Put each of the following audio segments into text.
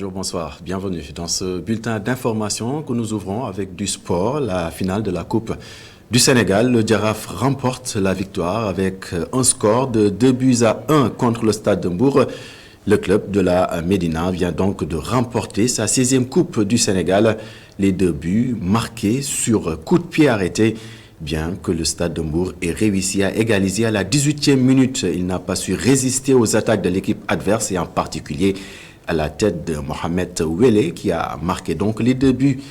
Bonjour, bonsoir, bienvenue dans ce bulletin d'information que nous ouvrons avec du sport, la finale de la Coupe du Sénégal. Le Jaraaf remporte la victoire avec un score de 2-1 contre le Stade de Mbour. Le club de la Médina vient donc de remporter sa 6e Coupe du Sénégal. Les 2 buts marqués sur coup de pied arrêté. Bien que le Stade de Mbour ait réussi à égaliser à la 18e minute, il n'a pas su résister aux attaques de l'équipe adverse et en particulier à la tête de Mohamed Wele qui a marqué donc les 2 buts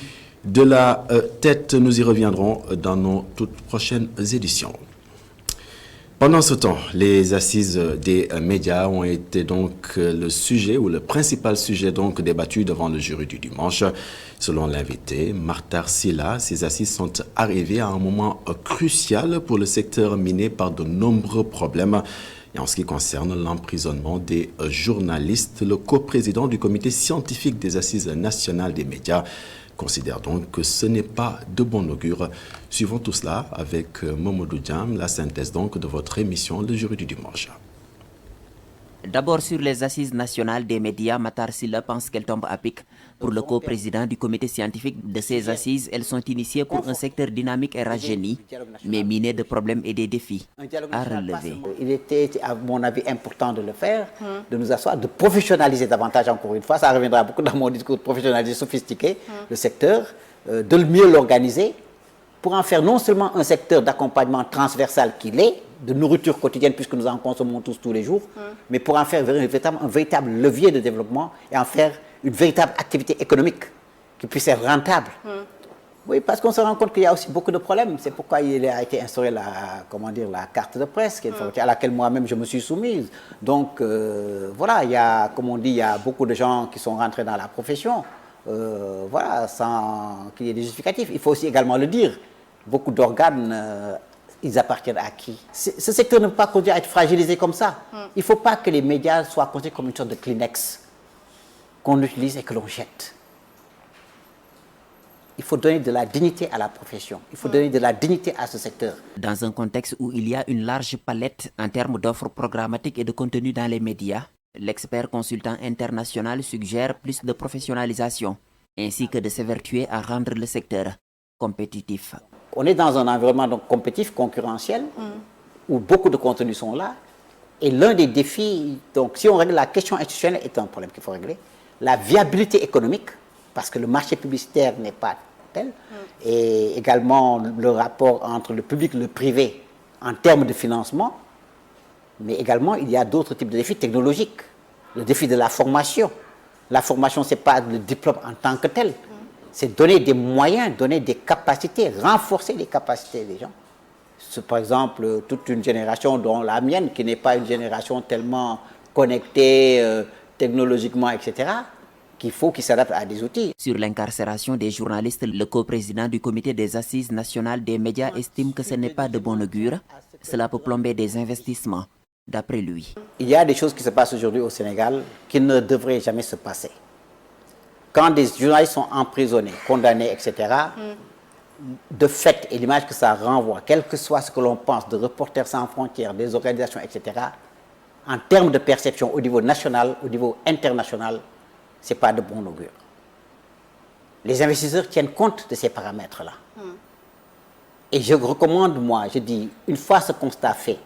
de la tête. Nous y reviendrons dans nos toutes prochaines éditions. Pendant ce temps, les assises des médias ont été donc le sujet ou le principal sujet donc débattu devant le jury du dimanche. Selon l'invité, Martar Sylla, ces assises sont arrivées à un moment crucial pour le secteur miné par de nombreux problèmes. Et en ce qui concerne l'emprisonnement des journalistes, le coprésident du comité scientifique des assises nationales des médias considère donc que ce n'est pas de bon augure. Suivons tout cela avec Momodou Diam, la synthèse donc de votre émission Le Jury du dimanche. D'abord sur les assises nationales des médias, Martar Sylla pense qu'elles tombent à pic. Pour le coprésident du comité scientifique de ces assises, elles sont initiées pour un secteur dynamique et rajeuni, mais miné de problèmes et des défis à relever. Il était, à mon avis, important de le faire, de nous asseoir, de professionnaliser davantage encore une fois. Ça reviendra beaucoup dans mon discours, de professionnaliser, sophistiquer le secteur, de mieux l'organiser, pour en faire non seulement un secteur d'accompagnement transversal qu'il est, de nourriture quotidienne puisque nous en consommons tous les jours, mais pour en faire un véritable levier de développement et en faire une véritable activité économique qui puisse être rentable. Oui, parce qu'on se rend compte qu'il y a aussi beaucoup de problèmes. C'est pourquoi il a été instauré la carte de presse, à laquelle moi-même je me suis soumise. Donc voilà, il y a, comme on dit, il y a beaucoup de gens qui sont rentrés dans la profession, voilà, sans qu'il y ait des justificatifs. Il faut aussi également le dire, beaucoup d'organes, ils appartiennent à qui? Ce secteur ne peut pas continuer à être fragilisé comme ça. Il ne faut pas que les médias soient considérés comme une sorte de Kleenex qu'on utilise et que l'on jette. Il faut donner de la dignité à la profession. Il faut donner de la dignité à ce secteur. Dans un contexte où il y a une large palette en termes d'offres programmatiques et de contenu dans les médias, l'expert consultant international suggère plus de professionnalisation, ainsi que de s'évertuer à rendre le secteur compétitif. On est dans un environnement donc compétitif, concurrentiel, où beaucoup de contenus sont là. Et l'un des défis, donc si on règle la question institutionnelle, est un problème qu'il faut régler. La viabilité économique, parce que le marché publicitaire n'est pas tel, et également le rapport entre le public et le privé en termes de financement, mais également il y a d'autres types de défis technologiques. Le défi de la formation. La formation, ce n'est pas le diplôme en tant que tel. C'est donner des moyens, donner des capacités, renforcer les capacités des gens. C'est par exemple toute une génération, dont la mienne, qui n'est pas une génération tellement connectée technologiquement, etc., qu'il faut qu'ils s'adaptent à des outils. Sur l'incarcération des journalistes, le coprésident du comité des assises nationales des médias estime que ce n'est pas de bon augure. Cela peut plomber des investissements, d'après lui. Il y a des choses qui se passent aujourd'hui au Sénégal qui ne devraient jamais se passer. Quand des journalistes sont emprisonnés, condamnés, etc., de fait, et l'image que ça renvoie, quel que soit ce que l'on pense de Reporters sans frontières, des organisations, etc., en termes de perception au niveau national, au niveau international, ce n'est pas de bon augure. Les investisseurs tiennent compte de ces paramètres-là. Et je recommande, moi, je dis, une fois ce constat fait,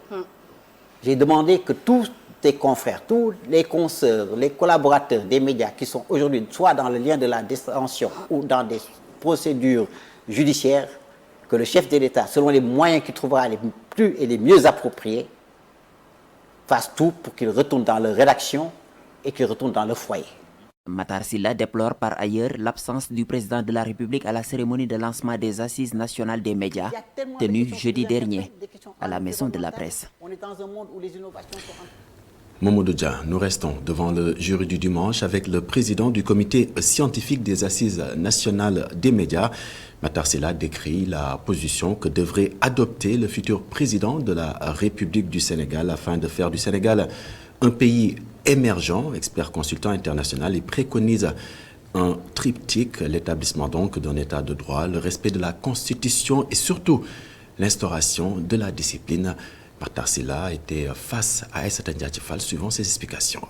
j'ai demandé que tous tes confrères, tous les consoeurs, les collaborateurs des médias qui sont aujourd'hui soit dans le lien de la détention ou dans des procédures judiciaires, que le chef de l'État, selon les moyens qu'il trouvera les plus et les mieux appropriés, fasse tout pour qu'ils retournent dans leur rédaction et qu'ils retournent dans leur foyer. Martar Sylla déplore par ailleurs l'absence du président de la République à la cérémonie de lancement des assises nationales des médias, tenue jeudi dernier à la Maison de la Presse. Momodou Dia, nous restons devant le jury du dimanche avec le président du comité scientifique des assises nationales des médias. Martar Sylla décrit la position que devrait adopter le futur président de la République du Sénégal afin de faire du Sénégal un pays émergent, expert consultant international, et préconise un triptyque, l'établissement donc d'un état de droit, le respect de la Constitution et surtout l'instauration de la discipline. Martar Sylla était face à Aïssata Ndiaye Fall suivant ses explications.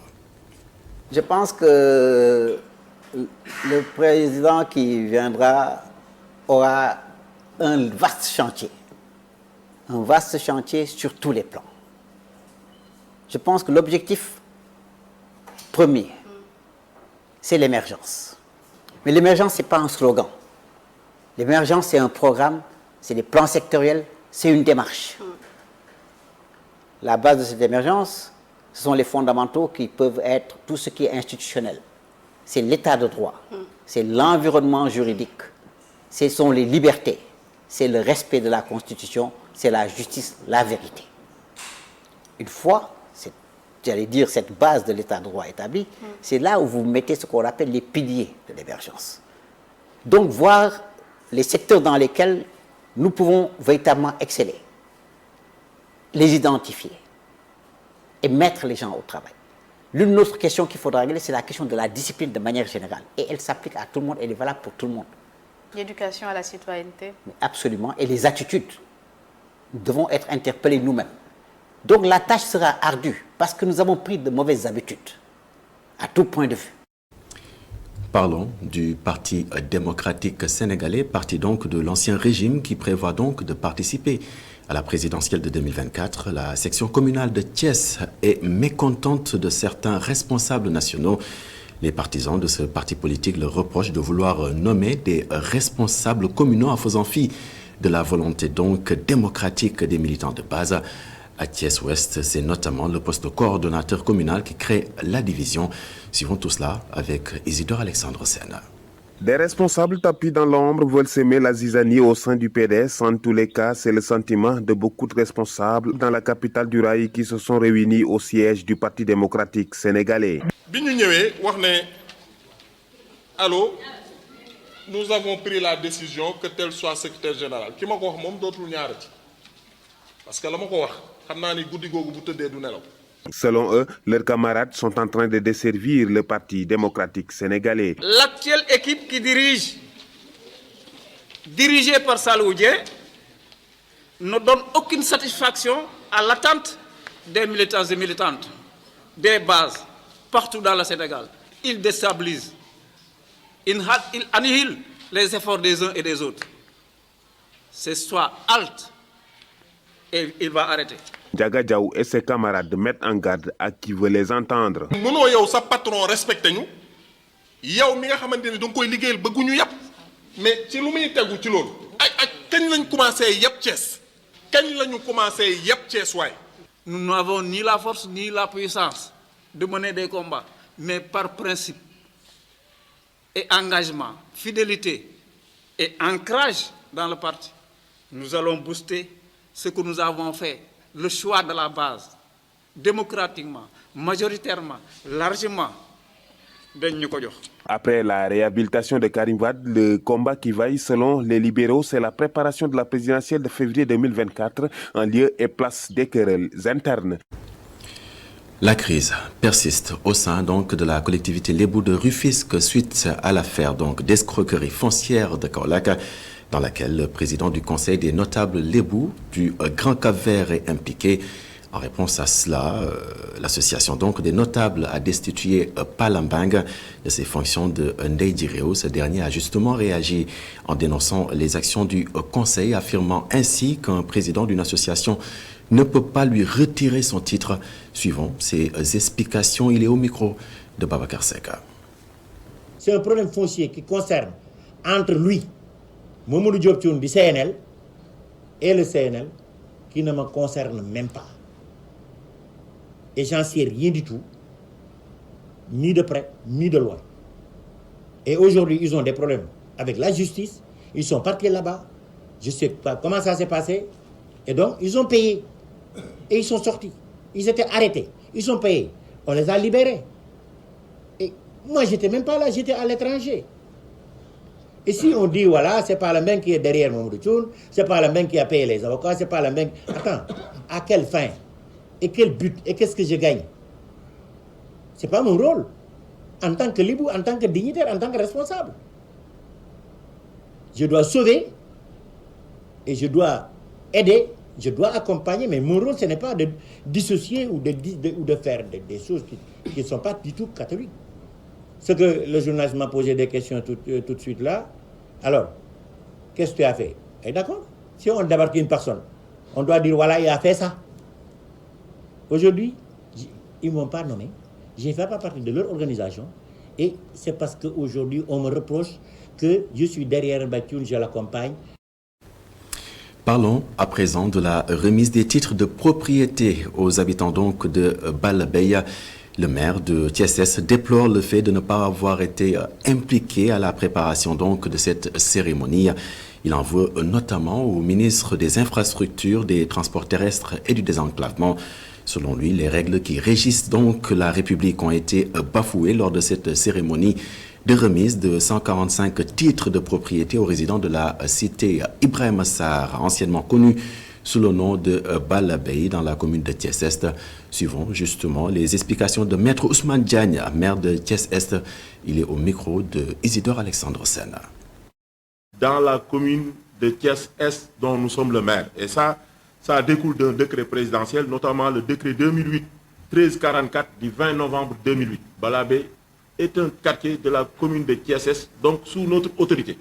Je pense que Le président qui viendra aura un vaste chantier sur tous les plans. Je pense que l'objectif premier, c'est l'émergence. Mais l'émergence, ce n'est pas un slogan. L'émergence, c'est un programme, c'est des plans sectoriels, c'est une démarche. La base de cette émergence, ce sont les fondamentaux qui peuvent être tout ce qui est institutionnel. C'est l'état de droit, c'est l'environnement juridique, ce sont les libertés, c'est le respect de la Constitution, c'est la justice, la vérité. Une fois, j'allais dire, cette base de l'état de droit établie, c'est là où vous mettez ce qu'on appelle les piliers de l'émergence. Donc, voir les secteurs dans lesquels nous pouvons véritablement exceller, les identifier et mettre les gens au travail. L'une autre question qu'il faudra régler, c'est la question de la discipline de manière générale. Et elle s'applique à tout le monde, elle est valable pour tout le monde. L'éducation à la citoyenneté. Mais absolument. Et les attitudes. Nous devons être interpellés nous-mêmes. Donc la tâche sera ardue parce que nous avons pris de mauvaises habitudes, à tout point de vue. Parlons du Parti démocratique sénégalais, parti donc de l'ancien régime qui prévoit donc de participer à la présidentielle de 2024. La section communale de Thiès est mécontente de certains responsables nationaux. Les partisans de ce parti politique leur reprochent de vouloir nommer des responsables communaux en faisant fi de la volonté donc démocratique des militants de base. À Thiès-Ouest, c'est notamment le poste de coordonnateur communal qui crée la division. Suivons tout cela avec Isidore Alexandre Sena. Des responsables tapis dans l'ombre veulent s'aimer la zizanie au sein du PDS. En tous les cas, c'est le sentiment de beaucoup de responsables dans la capitale du rail qui se sont réunis au siège du Parti démocratique sénégalais. Allô, nous avons pris la décision que tel soit secrétaire général. Qui m'a dit parce que selon eux, leurs camarades sont en train de desservir le Parti démocratique sénégalais. L'actuelle équipe qui dirigée par Salou Dieng, ne donne aucune satisfaction à l'attente des militants et militantes, des bases, partout dans le Sénégal. Ils déstabilisent, ils annihilent les efforts des uns et des autres. C'est soit halte et il va arrêter. Diaga Diaw et ses camarades mettent en garde à qui veut les entendre. Mënoo yow sa patron respecté ñu yow mi nga xamanteni dang koy liggéeyal bëgguñu yapp mais ci lu muy téggu ci lool ak kañ lañ commencé yapp Thiès kañ lañu commencé yapp Thiès waay. Nous n'avons ni la force ni la puissance de mener des combats, mais par principe et engagement, fidélité et ancrage dans le parti, nous allons booster ce que nous avons fait, le choix de la base, démocratiquement, majoritairement, largement. Après la réhabilitation de Karim Wade, le combat qui vaille selon les libéraux, c'est la préparation de la présidentielle de février 2024 en lieu et place des querelles internes. La crise persiste au sein donc de la collectivité Lébou de Rufisque suite à l'affaire donc d'escroquerie foncière de Kaolack, dans laquelle le président du Conseil des notables Lébou du Grand Cap-Vert est impliqué. En réponse à cela, l'association donc des notables a destitué Palambang de ses fonctions de Ndeye Direo. Ce dernier a justement réagi en dénonçant les actions du Conseil, affirmant ainsi qu'un président d'une association ne peut pas lui retirer son titre. Suivant ses explications, il est au micro de Babacar Seka. C'est un problème foncier qui concerne entre lui, Mamadou Diop Thioune du CNL, et le CNL, qui ne me concerne même pas. Et j'en sais rien du tout, ni de près, ni de loin. Et aujourd'hui, ils ont des problèmes avec la justice. Ils sont partis là-bas. Je ne sais pas comment ça s'est passé. Et donc, ils ont payé. Et ils sont sortis. Ils étaient arrêtés. Ils sont payés. On les a libérés. Et moi, je n'étais même pas là, j'étais à l'étranger. Et si on dit, voilà, c'est pas le même qui est derrière Mamadou Thioune, c'est pas le même qui a payé les avocats, c'est pas le même... Attends, à quelle fin? Et quel but? Et qu'est-ce que je gagne? C'est pas mon rôle. En tant que Lébou, en tant que dignitaire, en tant que responsable. Je dois sauver et je dois aider, je dois accompagner, mais mon rôle, ce n'est pas de dissocier ou de faire des choses qui ne sont pas du tout catholiques. ce que le journaliste m'a posé des questions tout de suite là. Alors, qu'est-ce que tu as fait? Et d'accord, si on débarque une personne, on doit dire voilà, il a fait ça. Aujourd'hui, ils ne m'ont pas nommé. Je ne fais pas partie de leur organisation. Et c'est parce qu'aujourd'hui, on me reproche que je suis derrière Bathioune, je l'accompagne. Parlons à présent de la remise des titres de propriété aux habitants donc de Bala-Beye. Le maire de Thiès déplore le fait de ne pas avoir été impliqué à la préparation donc de cette cérémonie. Il en veut notamment au ministre des Infrastructures, des Transports terrestres et du Désenclavement. Selon lui, les règles qui régissent donc la République ont été bafouées lors de cette cérémonie de remise de 145 titres de propriété aux résidents de la cité Ibrahima Sarr, anciennement connue sous le nom de Bala-Beye dans la commune de Thiès-Est. Suivons justement les explications de Maître Ousmane Diagne, maire de Thiès-Est. Il est au micro de Isidore Alexandre Sena. Dans la commune de Thiès-Est dont nous sommes le maire. Et ça découle d'un décret présidentiel, notamment le décret 2008-1344 du 20 novembre 2008. Bala-Beye est un quartier de la commune de Thiès-Est, donc sous notre autorité.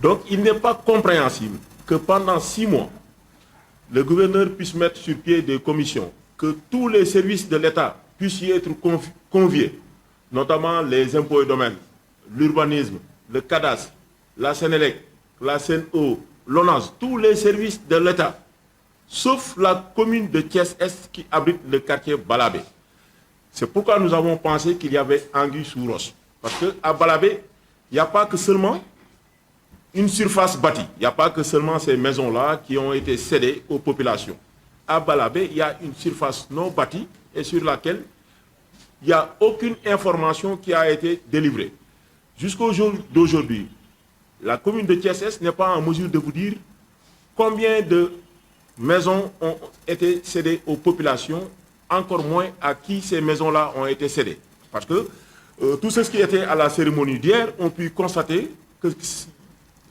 Donc il n'est pas compréhensible que pendant 6 mois, le gouverneur puisse mettre sur pied des commissions, que tous les services de l'État puissent y être conviés, notamment les impôts et domaines, l'urbanisme, le cadastre, la Sénélec, la CNO, l'ONAS, tous les services de l'État, sauf la commune de Thiès-Est qui abrite le quartier Bala-Beye. C'est pourquoi nous avons pensé qu'il y avait anguille sous roche. Parce qu'à Bala-Beye, il n'y a pas que seulement une surface bâtie. Il n'y a pas que seulement ces maisons-là qui ont été cédées aux populations. À Bala-Beye, il y a une surface non bâtie et sur laquelle il n'y a aucune information qui a été délivrée. Jusqu'au jour d'aujourd'hui, la commune de Thiès-Est n'est pas en mesure de vous dire combien de maisons ont été cédées aux populations, encore moins à qui ces maisons-là ont été cédées. Parce que tous ceux qui étaient à la cérémonie d'hier ont pu constater que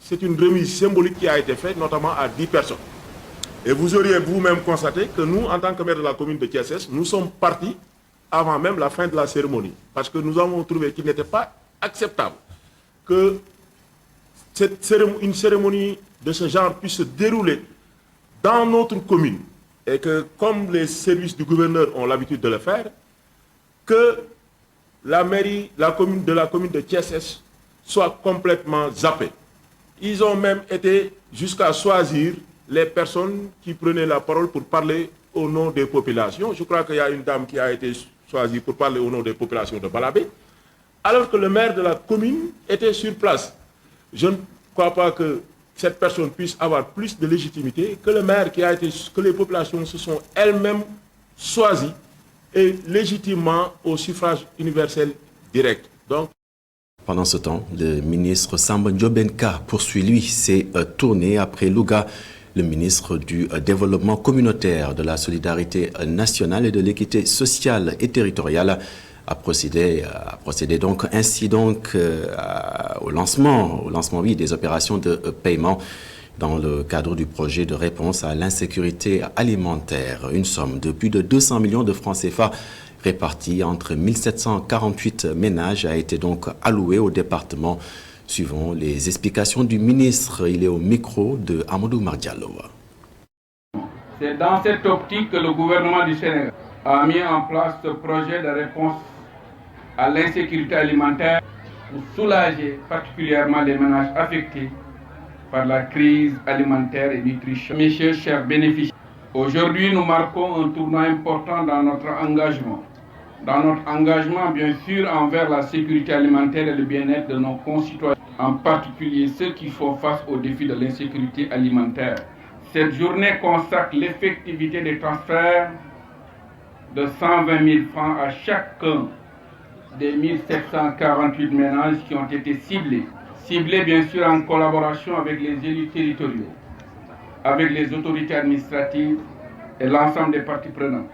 c'est une remise symbolique qui a été faite, notamment à 10 personnes. Et vous auriez vous-même constaté que nous, en tant que maire de la commune de Thiès-Est, nous sommes partis avant même la fin de la cérémonie. Parce que nous avons trouvé qu'il n'était pas acceptable que une cérémonie de ce genre puisse se dérouler dans notre commune. Et que, comme les services du gouverneur ont l'habitude de le faire, que la mairie de la commune de Thiès-Est soit complètement zappée. Ils ont même été jusqu'à choisir les personnes qui prenaient la parole pour parler au nom des populations. Je crois qu'il y a une dame qui a été choisie pour parler au nom des populations de Bala-Beye, alors que le maire de la commune était sur place. Je ne crois pas que cette personne puisse avoir plus de légitimité que le maire que les populations se sont elles-mêmes choisies et légitimement au suffrage universel direct. Donc, pendant ce temps, le ministre Samba Ndiobenka poursuit lui ses tournées après Louga. Le ministre du Développement communautaire, de la solidarité nationale et de l'équité sociale et territoriale a procédé donc ainsi au lancement des opérations de paiement dans le cadre du projet de réponse à l'insécurité alimentaire. Une somme de plus de 200 millions de francs CFA répartie entre 1748 ménages a été donc allouée au département. Suivant les explications du ministre, il est au micro de Amadou Mardiallo. C'est dans cette optique que le gouvernement du Sénégal a mis en place ce projet de réponse à l'insécurité alimentaire pour soulager particulièrement les ménages affectés par la crise alimentaire et nutritionnelle. Messieurs, chers bénéficiaires, aujourd'hui nous marquons un tournant important dans notre engagement. Bien sûr, envers la sécurité alimentaire et le bien-être de nos concitoyens, en particulier ceux qui font face au défi de l'insécurité alimentaire. Cette journée consacre l'effectivité des transferts de 120 000 francs à chacun des 1748 ménages qui ont été ciblés. Ciblés bien sûr en collaboration avec les élus territoriaux, avec les autorités administratives et l'ensemble des parties prenantes.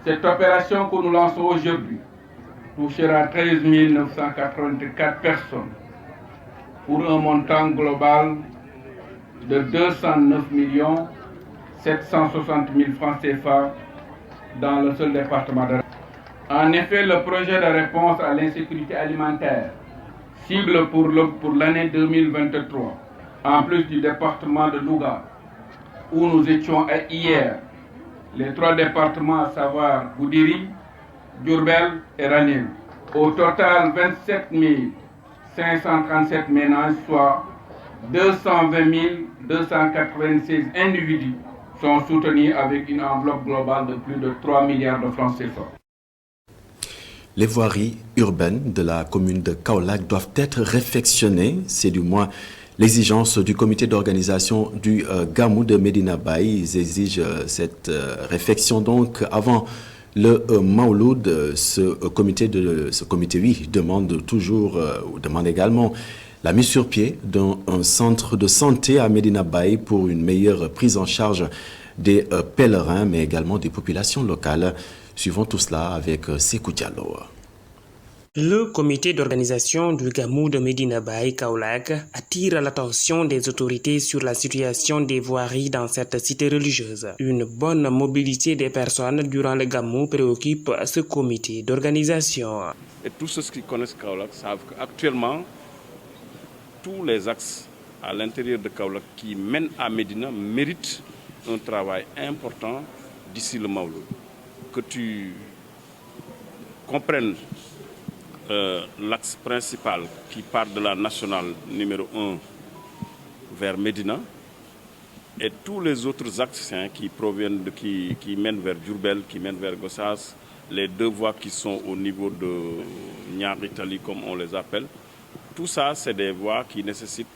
Cette opération que nous lançons aujourd'hui touchera 13 984 personnes pour un montant global de 209 760 000 francs CFA dans le seul département de. En effet, le projet de réponse à l'insécurité alimentaire cible pour l'année 2023, en plus du département de Louga, où nous étions hier, les 3 départements à savoir Goudiri, Diourbel et Ranérou. Au total, 27 537 ménages, soit 220 296 individus, sont soutenus avec une enveloppe globale de plus de 3 milliards de francs CFA. Les voiries urbaines de la commune de Kaolack doivent être réfectionnées. C'est du moins l'exigence du comité d'organisation du Gamou de Medina Baye. Ils exigent cette réfection donc avant le Mawloud. Ce comité, oui, demande également la mise sur pied d'un centre de santé à Medina Baye pour une meilleure prise en charge des pèlerins, mais également des populations locales. Suivons tout cela avec Sékou Diallo. Le comité d'organisation du Gamou de Medina Baye Kaolack attire l'attention des autorités sur la situation des voiries dans cette cité religieuse. Une bonne mobilité des personnes durant le Gamou préoccupe ce comité d'organisation. Et tous ceux qui connaissent Kaolack savent qu'actuellement, tous les axes à l'intérieur de Kaolack qui mènent à Medina méritent un travail important d'ici le Mawloud. Que tu comprennes l'axe principal qui part de la nationale numéro 1 vers Medina et tous les autres axes qui mènent vers Diourbel, qui mènent vers Gossas, les 2 voies qui sont au niveau de Niaritali comme on les appelle. Tout ça, c'est des voies qui nécessitent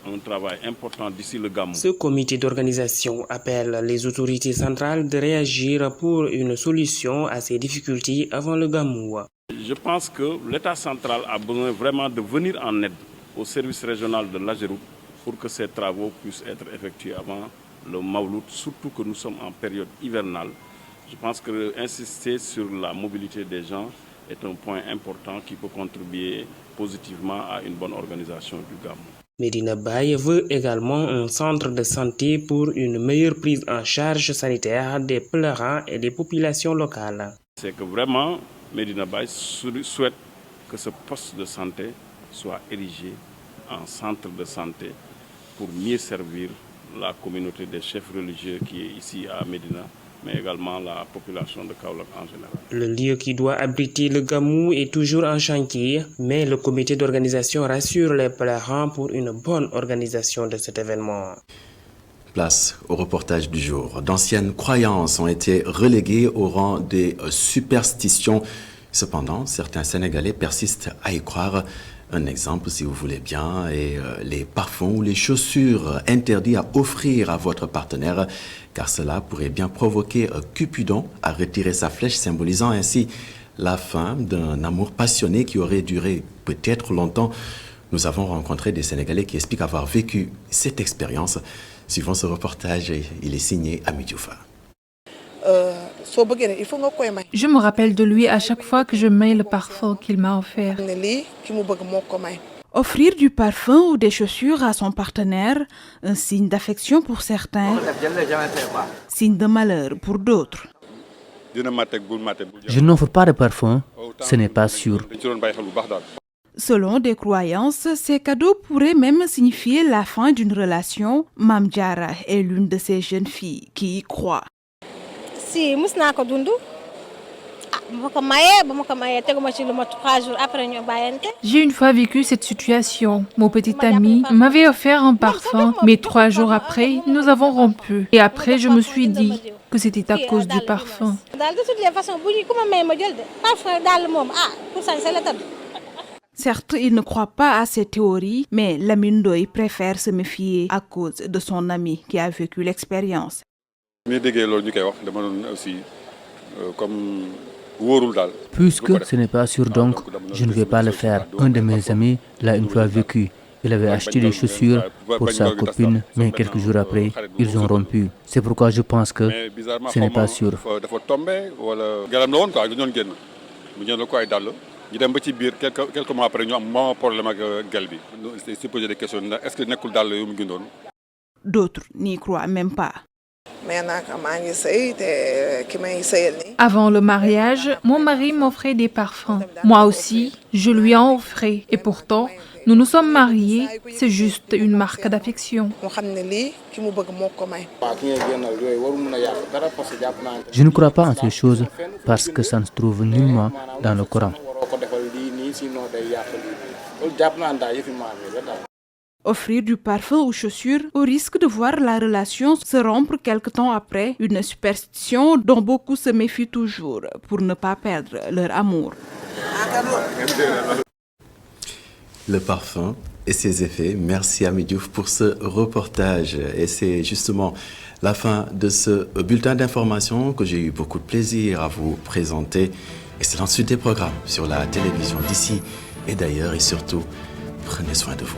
un travail important d'ici le Gamou. Ce comité d'organisation appelle les autorités centrales de réagir pour une solution à ces difficultés avant le Gamou. Je pense que l'État central a besoin vraiment de venir en aide au service régional de l'Ageroute pour que ces travaux puissent être effectués avant le Mawloud, surtout que nous sommes en période hivernale. Je pense que insister sur la mobilité des gens est un point important qui peut contribuer positivement à une bonne organisation du Gamou. Medina Baye veut également un centre de santé pour une meilleure prise en charge sanitaire des pèlerins et des populations locales. C'est que vraiment, Medina Baye souhaite que ce poste de santé soit érigé en centre de santé pour mieux servir la communauté des chefs religieux qui est ici à Medina, mais également la population de Kaolack en général. Le lieu qui doit abriter le Gamou est toujours en chantier, mais le comité d'organisation rassure les pèlerins pour une bonne organisation de cet événement. Place au reportage du jour. D'anciennes croyances ont été reléguées au rang des superstitions. Cependant, certains Sénégalais persistent à y croire. Un exemple, si vous voulez bien, est les parfums ou les chaussures interdits à offrir à votre partenaire, car cela pourrait bien provoquer Cupidon à retirer sa flèche, symbolisant ainsi la fin d'un amour passionné qui aurait duré peut-être longtemps. Nous avons rencontré des Sénégalais qui expliquent avoir vécu cette expérience. Suivant ce reportage, il est signé Ami Diouf. Je me rappelle de lui à chaque fois que je mets le parfum qu'il m'a offert. Offrir du parfum ou des chaussures à son partenaire, un signe d'affection pour certains, signe de malheur pour d'autres. Je n'offre pas de parfum, ce n'est pas sûr. Selon des croyances, ces cadeaux pourraient même signifier la fin d'une relation. Mam Diara est l'une de ces jeunes filles qui y croient. J'ai une fois vécu cette situation. Mon petit ami m'avait offert un parfum, mais 3 jours après, nous avons rompu. Et après, je me suis dit que c'était à cause du parfum. Certes, il ne croit pas à ces théories, mais Lamine Ndoye préfère se méfier à cause de son ami qui a vécu l'expérience. Puisque ce n'est pas sûr donc, je ne vais pas le faire. Un de mes amis l'a une fois vécu. Il avait acheté des chaussures pour sa copine, mais quelques jours après, ils ont rompu. C'est pourquoi je pense que ce n'est pas sûr. Quelques mois après, nous avons un problème avec elle. Il s'est posé des questions. Est-ce que ce n'est pas dans. D'autres n'y croient même pas. Avant le mariage, mon mari m'offrait des parfums. Moi aussi, je lui en offrais. Et pourtant, nous nous sommes mariés, c'est juste une marque d'affection. Je ne crois pas en ces choses parce que ça ne se trouve nullement dans le Coran. Offrir du parfum aux chaussures au risque de voir la relation se rompre quelque temps après, une superstition dont beaucoup se méfient toujours pour ne pas perdre leur amour. Le parfum et ses effets. Merci Ami Diouf pour ce reportage. Et c'est justement la fin de ce bulletin d'information que j'ai eu beaucoup de plaisir à vous présenter. Excellente suite des programmes sur la télévision d'ici et d'ailleurs et surtout, prenez soin de vous.